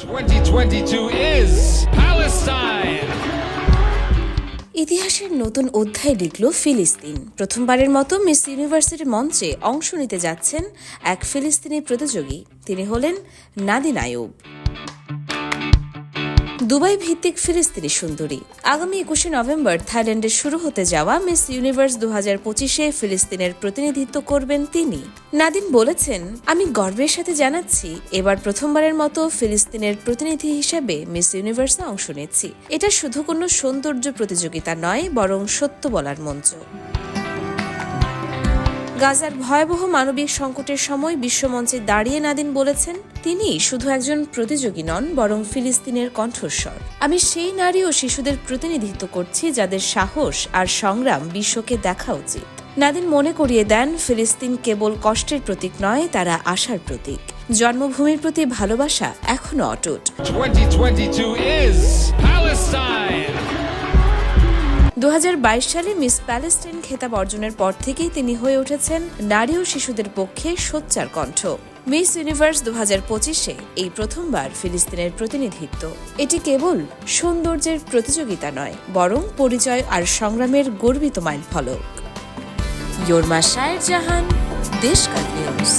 2022 is Palestine. ইতিহাসের নতুন অধ্যায় লিখল ফিলিস্তিন। প্রথমবারের মতো মিস ইউনিভার্সিটির মঞ্চে অংশ নিতে যাচ্ছেন এক ফিলিস্তিনি প্রতিযোগী। তিনি হলেন নাদিন আইয়ুব। দুবাই ভিত্তিক ফিলিস্তিনি সুন্দরী। আগামী 21শে নভেম্বর থাইল্যান্ডে শুরু হতে যাওয়া মিস ইউনিভার্স 2025-এ ফিলিস্তিনের প্রতিনিধিত্ব করবেন তিনি। নাদিন বলেছেন, আমি গর্বের সাথে জানাচ্ছি, এবার প্রথমবারের মতো ফিলিস্তিনের প্রতিনিধি হিসেবে মিস ইউনিভার্সে অংশ নিচ্ছি। এটা শুধু কোনো সৌন্দর্য প্রতিযোগিতা নয়, বরং সত্য বলার মঞ্চ। গাজার ভয়াবহ মানবিক সংকটের সময় বিশ্বমঞ্চে দাঁড়িয়ে নাদিন বলেছেন, তিনি শুধু একজন প্রতিযোগী নন, বরং ফিলিস্তিনের কণ্ঠস্বর। আমি সেই নারী ও শিশুদের প্রতিনিধিত্ব করছি যাদের সাহস আর সংগ্রাম বিশ্বকে দেখা উচিত। নাদিন মনে করিয়ে দেন, ফিলিস্তিন কেবল কষ্টের প্রতীক নয়, তারা আশার প্রতীক। জন্মভূমির প্রতি ভালোবাসা এখনো অটুট। 2022 is Palestine. 2022 সালে মিস প্যালেস্টাইন খেতাব অর্জনের পর থেকেই তিনি হয়ে উঠেছেন নারী ও শিশুদের পক্ষে সোচ্চার কণ্ঠ। মিস ইউনিভার্স 2025-এ এই প্রথমবার ফিলিস্তিনের প্রতিনিধিত্ব। এটি কেবল সৌন্দর্যের প্রতিযোগিতা নয়, বরং পরিচয় আর সংগ্রামের গর্বিত মাইলফলক। ইয়োরমা শায়ের জাহান, দেশকাল নিউজ।